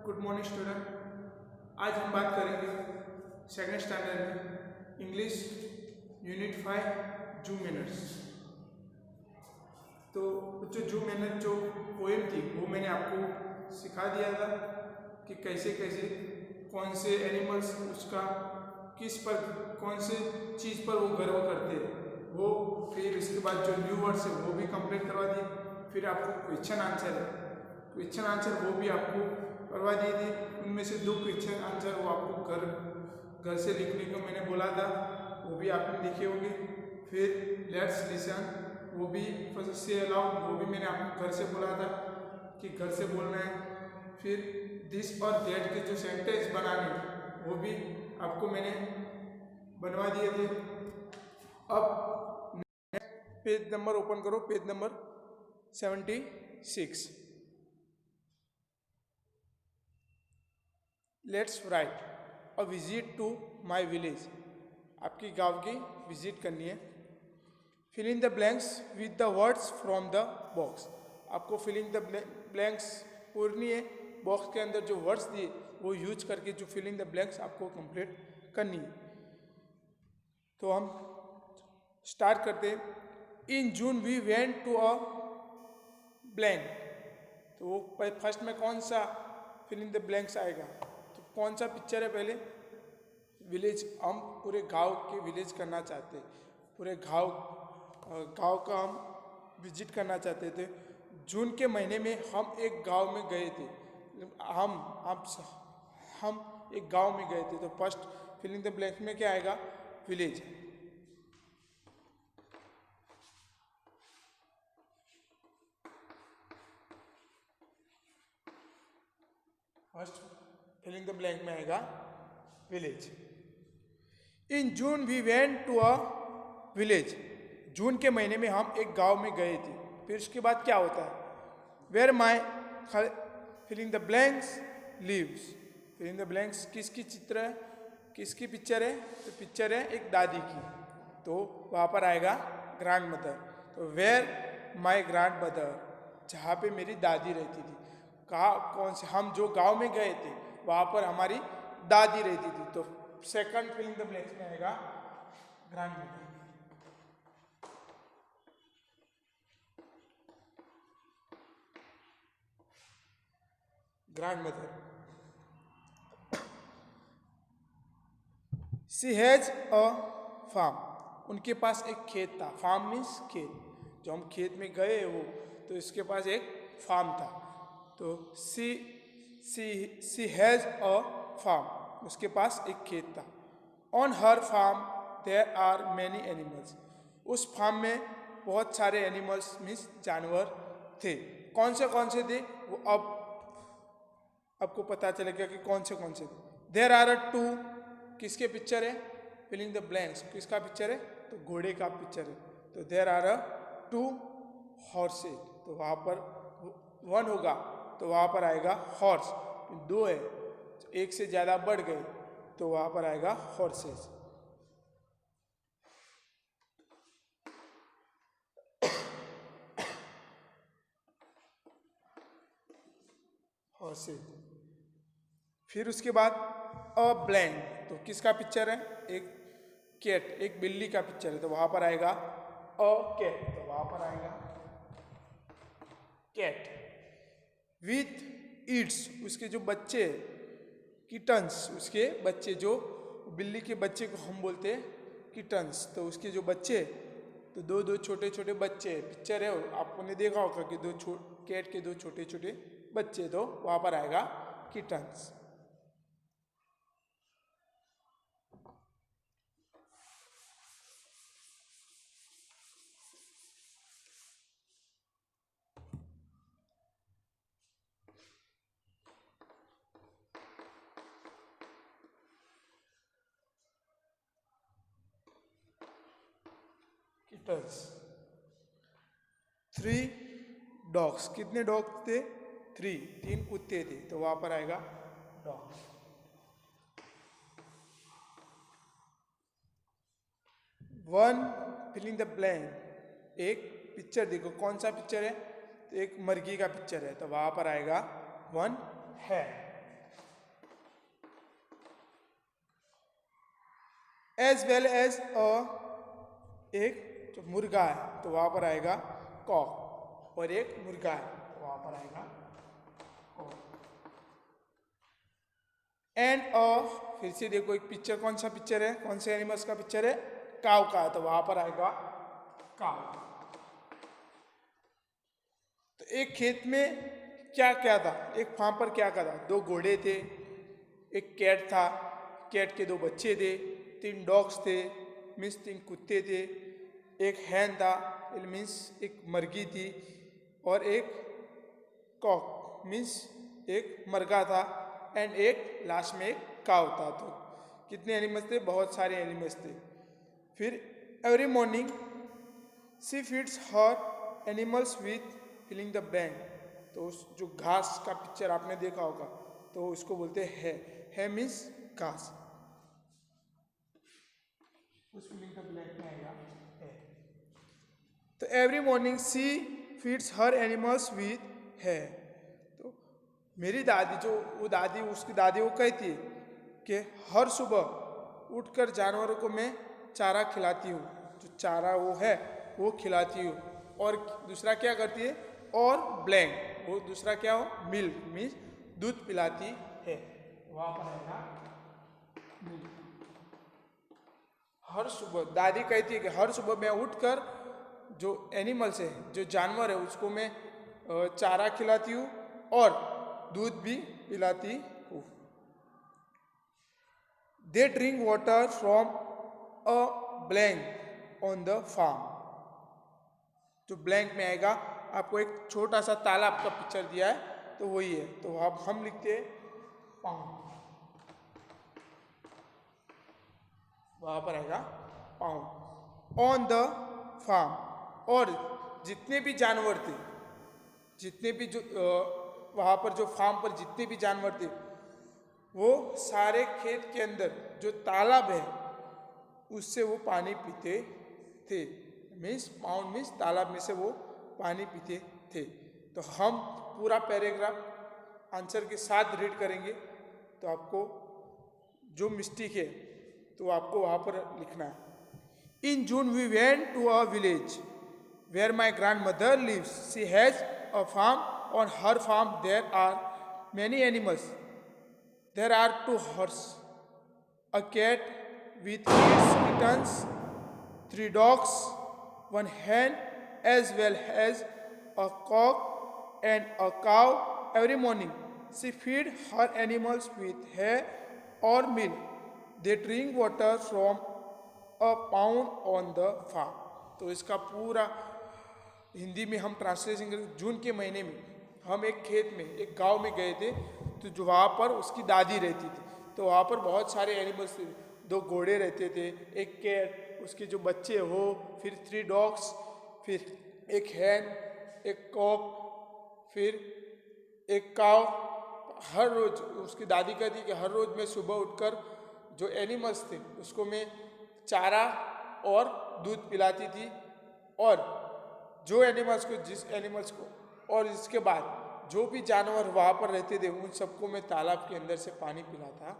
Good morning student. आज हम बात करेंगे सेकेंड स्टैंडर्ड में इंग्लिश यूनिट 5 जू मैनर्स। तो जू मैनर जो पोएम थी वो मैंने आपको सिखा दिया था कि कैसे कैसे कौन से एनिमल्स उसका किस पर कौन से चीज़ पर वो गर्व करते हैं वो। फिर इसके बाद जो न्यू वर्ड्स है वो भी कंप्लीट करवा दिए। फिर आपको क्वेश्चन आंसर वो भी आपको करवा दिए थे। उनमें से 2 क्वेश्चन आंसर वो आपको घर से लिखने को मैंने बोला था, वो भी आपने लिखे होंगे। फिर लेट्स लिसन वो भी से अलाउड वो भी मैंने आपको घर से बोला था कि घर से बोलना है। फिर दिस और दैट के जो सेंटेंस बनाने वो भी आपको मैंने बनवा दिए थे। अब पेज नंबर ओपन करो, page number 76। Let's write a visit to my village. आपकी गांव की विजिट करनी है। Fill in the blanks with the words from the box. आपको फिल इन द ब्लैंक्स पूरनी है। बॉक्स के अंदर जो वर्ड्स दिए वो यूज करके जो फिल इन द ब्लैंक्स आपको कंप्लीट करनी है। तो हम स्टार्ट करते हैं। In June we went to a blank. तो वो फर्स्ट में कौन सा फिल इन द ब्लैंक्स आएगा? तो कौन सा पिक्चर है? पहले विलेज। हम पूरे गांव के विलेज करना चाहते हैं, पूरे गांव का हम विजिट करना चाहते थे। जून के महीने में हम एक गांव में गए थे। हम एक गांव में गए थे। तो first fill in the blank में क्या आएगा? Village. First fill in the blank में आएगा village. In June we went to a village. जून के महीने में हम एक गांव में गए थे। फिर उसके बाद क्या होता है? Where my fill in the blanks lives. फिल इन द ब्लैंक्स किसकी चित्र है, किसकी पिक्चर है? तो पिक्चर है एक दादी की। तो वहाँ पर आएगा ग्रैंड मदर। तो वेयर माई ग्रैंड मदर, जहाँ पे मेरी दादी रहती थी। कहाँ, कौन से? हम जो गांव में गए थे वहाँ पर हमारी दादी रहती थी। तो second fill in the blanks में आएगा grandmother. Grandmother. She has a farm. उनके पास एक खेत था। फार्म मीन्स खेत। जो हम खेत में गए वो, तो इसके पास एक फार्म था। तो सी हैज अ फार्म, उसके पास एक खेत था। On her farm there are many animals. उस फार्म में बहुत सारे एनिमल्स मीन्स जानवर थे। कौन से थे वो अब आपको पता चलेगा कि कौन से थे। देयर आर 2, किसके पिक्चर है? फिलिंग द ब्लैंक्स, किसका पिक्चर है? तो घोड़े का पिक्चर है। तो देयर आर 2 हॉर्सेज। तो वहाँ पर 1 होगा तो वहाँ पर आएगा हॉर्स। 2 है, एक से ज़्यादा बढ़ गए तो वहाँ पर आएगा हॉर्सेज। हॉर्सेज। फिर उसके बाद अ ब्लैंक। तो किसका पिक्चर है? एक कैट, एक बिल्ली का पिक्चर है। तो वहाँ पर आएगा अ कैट। तो वहाँ पर आएगा कैट। विथ ईट्स, उसके जो बच्चे, किटन्स, उसके बच्चे, जो बिल्ली के बच्चे को हम बोलते हैं किटन्स। तो उसके जो बच्चे, तो 2 छोटे छोटे बच्चे पिक्चर है। आपने देखा होगा कि कैट के 2 छोटे छोटे बच्चे। तो वहाँ पर आएगा किटन्स। किटन्स। 3 डॉग्स। कितने डॉग थे? 3 कुत्ते थे। तो वहां पर आएगा डॉग। 1 filling the blank. एक पिक्चर देखो, कौन सा पिक्चर है? तो एक मुर्गी का पिक्चर है। तो वहां पर आएगा 1 है। एज वेल एज एक जो मुर्गा है तो वहां पर आएगा कॉक, और एक मुर्गा है तो वहां पर आएगा कॉक। एंड फिर से देखो एक पिक्चर, कौन सा पिक्चर है, कौन से एनिमल्स का पिक्चर है, काव का है तो वहां पर आएगा काव। तो एक खेत में क्या क्या था, एक फार्म पर क्या क्या था, दो घोड़े थे, एक कैट था, कैट के दो बच्चे थे, तीन डॉग्स थे मीन्स तीन कुत्ते थे, एक हैन था मीन्स एक मुर्गी थी, और एक कॉक मीन्स एक मुर्गा था, एंड एक लास्ट में एक काव था। तो कितने एनिमल्स थे, बहुत सारे एनिमल्स थे। फिर every morning she feeds her animals with filling the blank. तो उस जो घास का पिक्चर आपने देखा होगा तो उसको बोलते हैं है मीन्स घास, उस फिलिंग द ब्लैंक में आएगा है। तो every morning she feeds her animals with है। तो मेरी दादी जो वो दादी उसकी दादी वो कहती है कि हर सुबह उठकर जानवरों को मैं चारा खिलाती हूँ, जो चारा वो है वो खिलाती हूँ, और दूसरा क्या करती है, और ब्लैंक वो दूसरा क्या हो, मिल्क मीन्स दूध पिलाती है, वहाँ पर आएगा मिल्क। हर सुबह दादी कहती है कि हर सुबह मैं उठकर जो एनिमल्स है, जो जानवर है उसको मैं चारा खिलाती हूँ और दूध भी पिलाती हूँ। They drink water from a blank on the farm. जो ब्लैंक में आएगा, आपको एक छोटा सा तालाब का पिक्चर दिया है तो वही है, तो अब हम लिखते हैं पाउंड, वहां पर आएगा पाउंड ऑन द फार्म। और जितने भी जानवर थे, जितने भी जो वहां पर जो फार्म पर जितने भी जानवर थे वो सारे खेत के अंदर जो तालाब है उससे वो पानी पीते थे। मीन्स पाउंड मीन्स तालाब में से वो पानी पीते थे। तो हम पूरा पैराग्राफ आंसर के साथ रीड करेंगे, तो आपको जो मिस्टेक है तो आपको वहाँ पर लिखना है। In June we went to a village where my grandmother lives, she has a farm, on her farm there are many animals, there are two horse, a cat with 8 kittens, 3 dogs, 1 hen, as well as a cock and a cow. Every morning, she feeds her animals with hay or milk. They drink water from a pound on the farm. तो इसका पूरा हिंदी में हम translation करें। जून के महीने में हम एक खेत में, एक गांव में गए थे, तो जो वहाँ पर उसकी दादी रहती थी, तो वहाँ पर बहुत सारे एनिमल्स थे। 2 घोड़े रहते थे, एक कैट, उसके जो बच्चे हो, फिर 3 डॉग्स, फिर एक हैन, एक कॉक, फिर एक काव। हर रोज उसकी दादी कहती कि हर रोज मैं सुबह उठकर जो एनिमल्स थे उसको मैं चारा और दूध पिलाती थी, और जो एनिमल्स को, जिस एनिमल्स को, और इसके बाद जो भी जानवर वहाँ पर रहते थे उन सबको मैं तालाब के अंदर से पानी पिलाता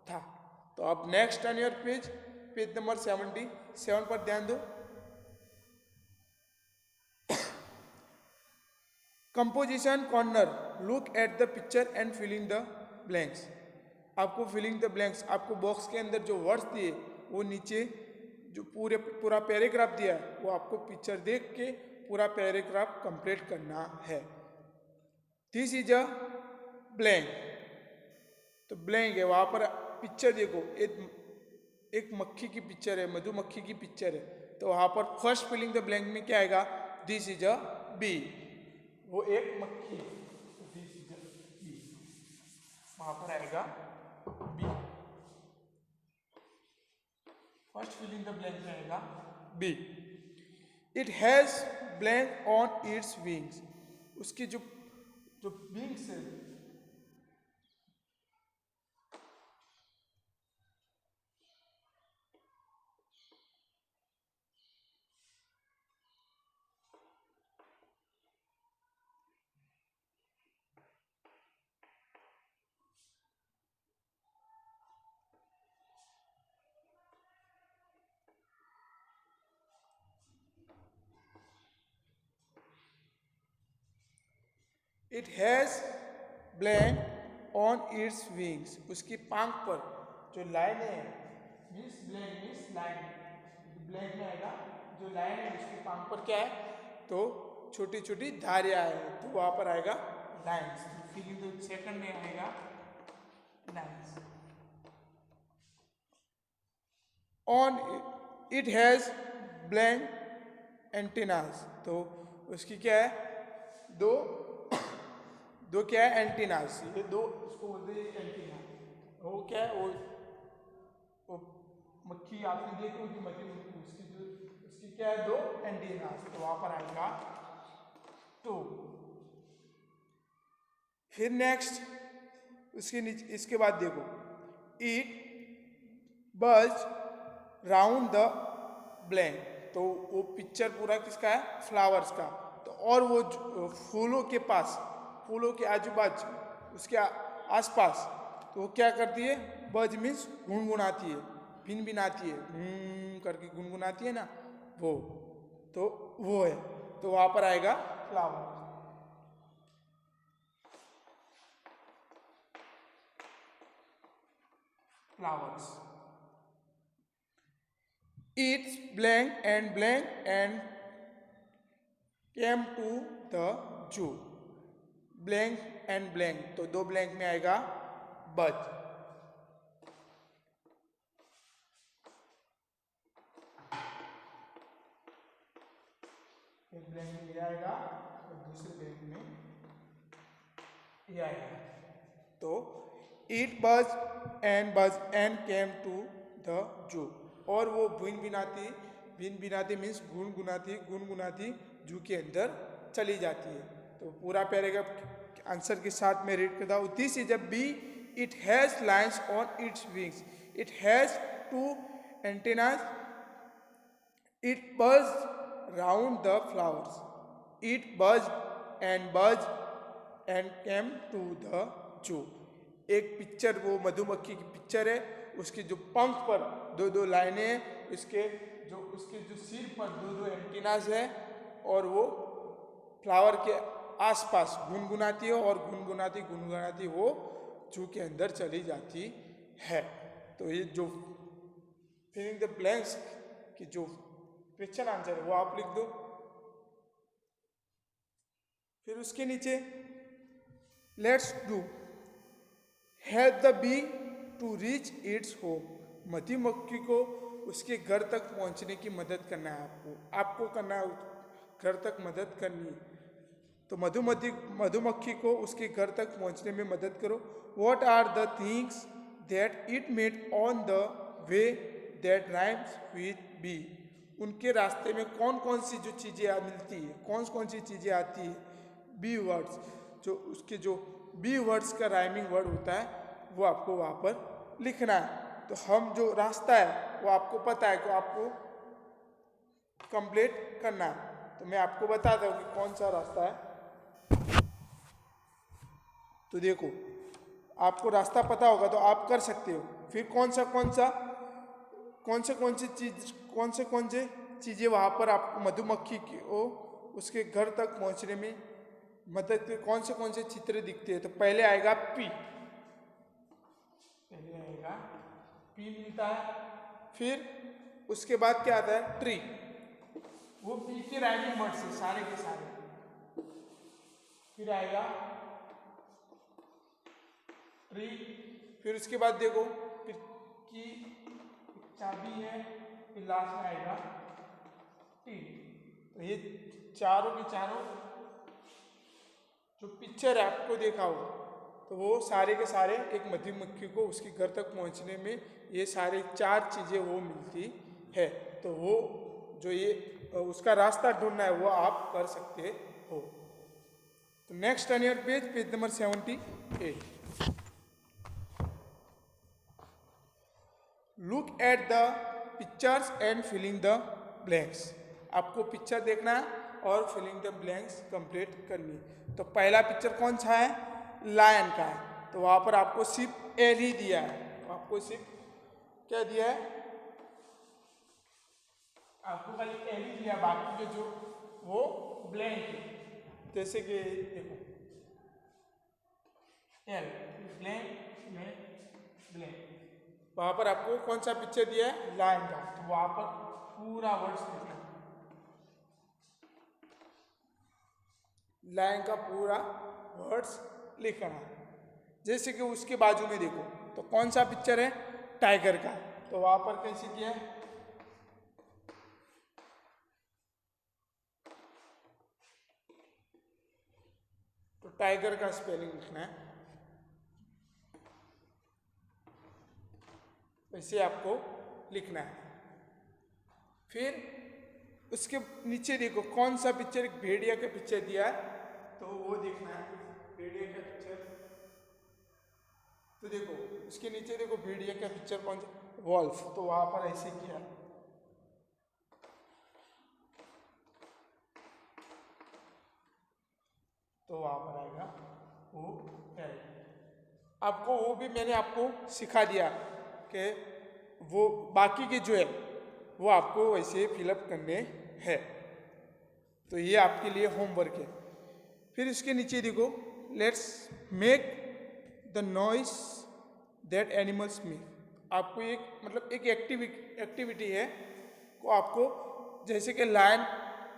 था। तो अब next on your page, page number 77 पर ध्यान दो। Composition corner, look at the picture and filling the blanks. आपको फिलिंग द ब्लैंक्स, आपको बॉक्स के अंदर जो वर्ड्स दिए वो नीचे जो पूरा पैराग्राफ दिया है वो आपको पिक्चर देख के पूरा पैराग्राफ कंप्लीट करना है। दिस इज अ ब्लैंक, तो ब्लैंक है, वहां पर पिक्चर देखो, एक मक्खी की पिक्चर है, मधुमक्खी की पिक्चर है, तो वहां पर फर्स्ट फिलिंग द ब्लैंक में क्या आएगा, दिस इज अ बी, वो एक मक्खी है, तो दिस इज अ बी, वहां पर आएगा bee. First filling the blank में आएगा bee. It has blank on its wings, उसकी जो जो विंग्स है, it has blank on its wings, उसकी पांख पर जो लाइन है, means blank means line, blank में आएगा जो लाइन है उसकी पांख पर क्या है, तो छोटी छोटी धारियां है, तो वहां पर आएगा लाइन्स। फिर इन द सेकंड में आएगा lines. On it has blank antennas, तो उसकी क्या है, दो दो क्या है एंटीनास, ये दो उसको बोलते हैं एंटीना। वो क्या है, वो मक्खी आपने देखी होगी, मक्खी उसकी जो उसकी क्या है, दो एंटीनास, तो वहां पर आएगा टू। फिर नेक्स्ट उसके नीचे इसके बाद देखो, it buzz round the blank, तो वो पिक्चर पूरा किसका है, फ्लावर्स का। तो और वो फूलों के पास, फूलों के आजू बाजू उसके आसपास, तो वो क्या करती है, बज मीन्स गुनगुनाती है, भिनभिनाती है, करके गुनगुनाती है ना, वो तो वो है, तो वहां पर आएगा flower. Flowers. It's blank and came to the zoo. Blank and blank, तो दो ब्लैंक में आएगा बज। एक ब्लैंक में ये आएगा और दूसरे ब्लैंक में ये आएगा, तो it buzz and came to the जू, और वो भिन बिनाती मीन्स गुनगुनाती जू के अंदर चली जाती है। तो पूरा पैराग्राफ आंसर के साथ में रीड करता हूँ। This is a bee, it has lines on its wings, it has two antennas, it buzz round the flowers, it buzz and came to the zoo. एक पिक्चर, वो मधुमक्खी की पिक्चर है, उसके जो पंख पर दो दो लाइनें हैं, उसके जो सिर पर दो दो एंटीनास है, और वो फ्लावर के आसपास गुनगुनाती है, और गुनगुनाती वो जू के अंदर चली जाती है। तो ये जो फिलिंग द ब्लैंक्स की जो क्वेश्चन आंसर है वो आप लिख दो। फिर उसके नीचे let's do, help the bee to reach its home, मधुमक्खी को उसके घर तक पहुंचने की मदद करना है, आपको करना है, घर तक मदद करनी है। तो मधुमक्खी को उसके घर तक पहुंचने में मदद करो। What are the things that it made on the way that rhymes with bee, उनके रास्ते में कौन कौन सी जो चीज़ें मिलती है, कौन कौन सी चीज़ें आती है, बी वर्ड्स, जो उसके जो बी वर्ड्स का राइमिंग वर्ड होता है वो आपको वहाँ पर लिखना है। तो हम जो रास्ता है वो आपको पता है, तो आपको कंप्लीट करना है। तो मैं आपको बताता हूँ कि कौन सा रास्ता है। तो देखो, आपको रास्ता पता होगा तो आप कर सकते हो। फिर कौन से चीज़ें वहाँ पर आपको मधुमक्खी को उसके घर तक पहुँचने में मदद के कौन से चित्र दिखते हैं। तो पहले आएगा पी, मिलता है। फिर उसके बाद क्या आता है, ट्री, वो पी के राइमिंग वर्ड से सारे के सारे। फिर आएगा ट्री, फिर उसके बाद देखो, फिर की चाबी है, फिर लास्ट में आएगा टी। तो ये चारों के चारों जो पिक्चर है आपको देखा होगा, तो वो सारे के सारे एक मधुमक्खी को उसके घर तक पहुंचने में ये सारे चार चीज़ें वो मिलती है। तो वो जो ये उसका रास्ता ढूंढना है वो आप कर सकते हो। तो next on your page number 78, look at the pictures and filling the blanks, आपको पिक्चर देखना है और फिलिंग द ब्लैंक्स कंप्लीट करनी है। तो पहला पिक्चर कौन सा है, लायन का है, तो वहाँ पर आपको सिर्फ एल ही दिया है, आपको सिर्फ क्या दिया है, आपको खाली एल दिया, बाकी के जो वो ब्लैंक है। जैसे कि देखो एल ब्लैंक ब्लैंक ब्लैंक। वहां पर आपको कौन सा पिक्चर दिया है, लाइन का, तो वहां पर पूरा वर्ड्स लिखना है, लाइन का पूरा वर्ड्स लिखना है। जैसे कि उसके बाजू में देखो तो कौन सा पिक्चर है, टाइगर का, तो वहां पर कैसे किया है, तो टाइगर का स्पेलिंग लिखना है, वैसे आपको लिखना है। फिर उसके नीचे देखो कौन सा पिक्चर, एक भेड़िया का पिक्चर दिया है, तो वो देखना है, भेड़िया का पिक्चर। तो देखो उसके नीचे देखो भेड़िया का पिक्चर कौन सा, वॉल्फ, तो वहां पर ऐसे किया, तो वहां पर आएगा वो है। आपको वो भी मैंने आपको सिखा दिया कि वो बाकी के जो है वो आपको वैसे फिलअप करने हैं। तो ये आपके लिए होमवर्क है। फिर इसके नीचे देखो, let's make the noise that animals make. आपको एक मतलब एक एक्टिविटी है को आपको, जैसे कि लायन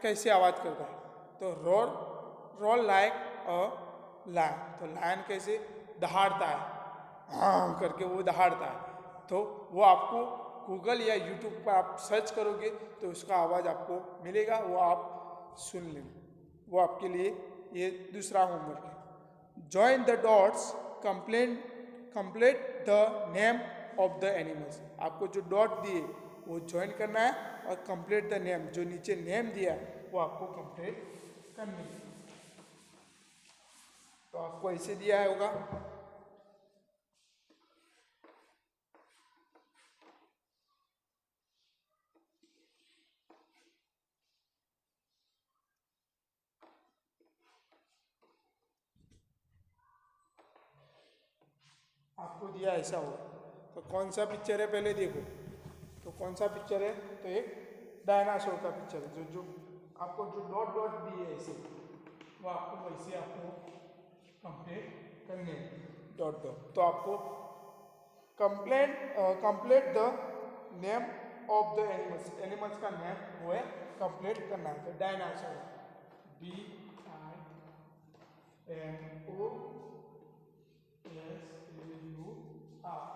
कैसे आवाज़ करता है, तो roar roll like a lion, तो लायन कैसे दहाड़ता है, हाँ करके वो दहाड़ता है, तो वो आपको गूगल या यूट्यूब पर आप सर्च करोगे तो उसका आवाज़ आपको मिलेगा, वो आप सुन लेंगे। वो आपके लिए ये दूसरा होमवर्क है। Join the dots, complete the name of the animals. आपको जो डॉट दिए वो ज्वाइन करना है, और कंप्लीट द नेम, जो नीचे नेम दिया है वो आपको कंप्लीट करनी है। तो आपको ऐसे दिया है होगा, आपको दिया ऐसा होगा। तो कौन सा पिक्चर है पहले देखो, तो कौन सा पिक्चर है, तो एक डायनासोर का पिक्चर है, जो आपको जो डॉट डॉट दिए है ऐसे, वो आपको वैसे आपको कंप्लीट करने हैं, डॉट डॉट। तो आपको complete the name of the animals, animals का नेम वो है कंप्लीट करना है। तो डायनासोर, DINOSAUR,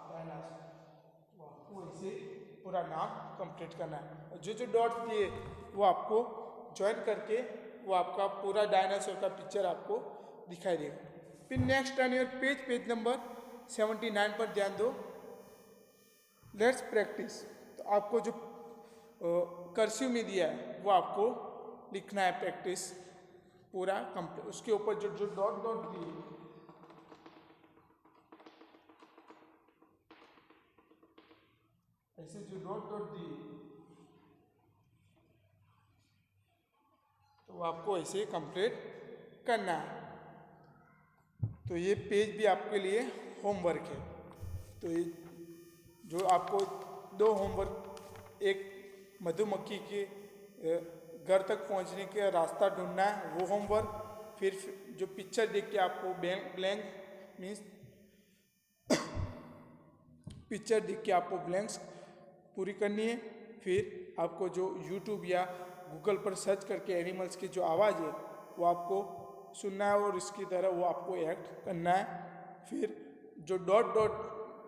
डायनासोर, वो आपको वैसे पूरा नाम कंप्लीट करना है। और जो जो डॉट दिए वो आपको ज्वाइन करके वो आपका पूरा डायनासोर का पिक्चर आपको दिखाई देगा। फिर next on your page number 79 पर ध्यान दो, लेट्स प्रैक्टिस। तो आपको जो कर्सिव में दिया है वो आपको लिखना है, प्रैक्टिस पूरा कंप्लीट। उसके ऊपर जो जो डॉट डॉट दिए, ऐसे जो डॉट डॉट दिए तो वो आपको ऐसे कंप्लीट करना है। तो ये पेज भी आपके लिए होमवर्क है। तो ये जो आपको दो होमवर्क, एक मधुमक्खी के घर तक पहुंचने का रास्ता ढूंढना है वो होमवर्क, फिर जो पिक्चर देख के आपको ब्लैंक मीन्स पिक्चर देख के आपको ब्लैंक्स पूरी करनी है। फिर आपको जो यूट्यूब या गूगल पर सर्च करके एनिमल्स की जो आवाज़ है वो आपको सुनना है और इसकी तरह वो आपको एक्ट करना है। फिर जो डॉट डॉट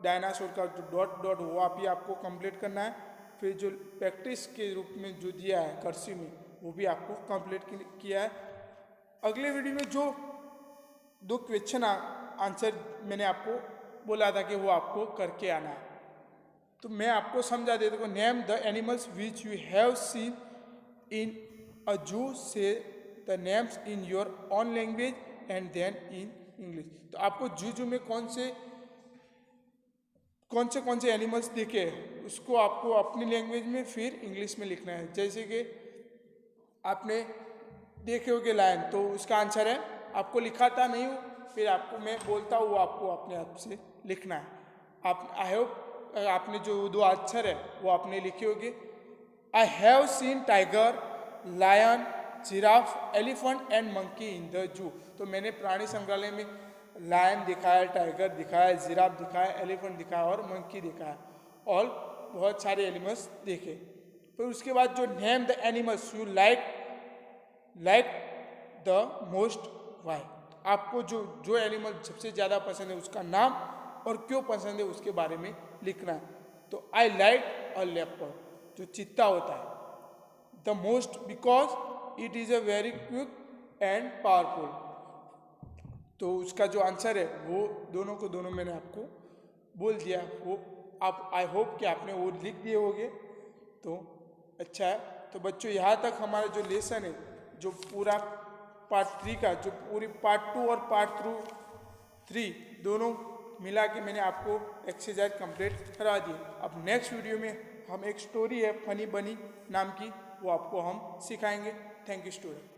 डायनासोर का जो डॉट डॉट वो आप ही आपको कंप्लीट करना है। फिर जो प्रैक्टिस के रूप में जो दिया है कर्सिव में वो भी आपको कंप्लीट किया है। अगले वीडियो में जो दो क्वेश्चन आंसर मैंने आपको बोला था कि वो आपको करके आना है, तो मैं आपको समझा देता हूँ। Name the animals which you have seen in a zoo, say the names in your own language and then in English. तो आपको जू में कौन से एनिमल्स देखे उसको आपको अपनी लैंग्वेज में फिर इंग्लिश में लिखना है। जैसे कि आपने देखे होगे लायन, तो उसका आंसर है, आपको लिखाता नहीं हूँ, फिर आपको मैं बोलता हूँ, आपको अपने आप से लिखना है। आप आई होप आपने जो दो अक्षर है वो आपने लिखे होंगे। I have seen tiger, lion, giraffe, elephant and monkey in the zoo. तो मैंने प्राणी संग्रहालय में लायन दिखाया, टाइगर दिखाया, जिराफ दिखाया, एलिफेंट दिखाया और मंकी दिखाया और बहुत सारे एनिमल्स देखे। फिर उसके बाद जो name the animals you like the most why, आपको जो जो एनिमल सबसे ज़्यादा पसंद है उसका नाम और क्यों पसंद है उसके बारे में लिखना है। तो आई लाइक अ लेपर्ड, जो चीता होता है, the most because it is a very quick and powerful. तो उसका जो आंसर है वो दोनों मैंने आपको बोल दिया। वो आप आई होप कि आपने वो लिख दिए होंगे। तो अच्छा है। तो बच्चों यहाँ तक हमारा जो लेसन है, जो पूरा पार्ट 3 का, जो पूरी पार्ट 2 और पार्ट 3 दोनों मिला के मैंने आपको एक्सरसाइज कंप्लीट करा दी। अब नेक्स्ट वीडियो में हम एक स्टोरी है फनी बनी नाम की, वो आपको हम सिखाएंगे। Thank you student.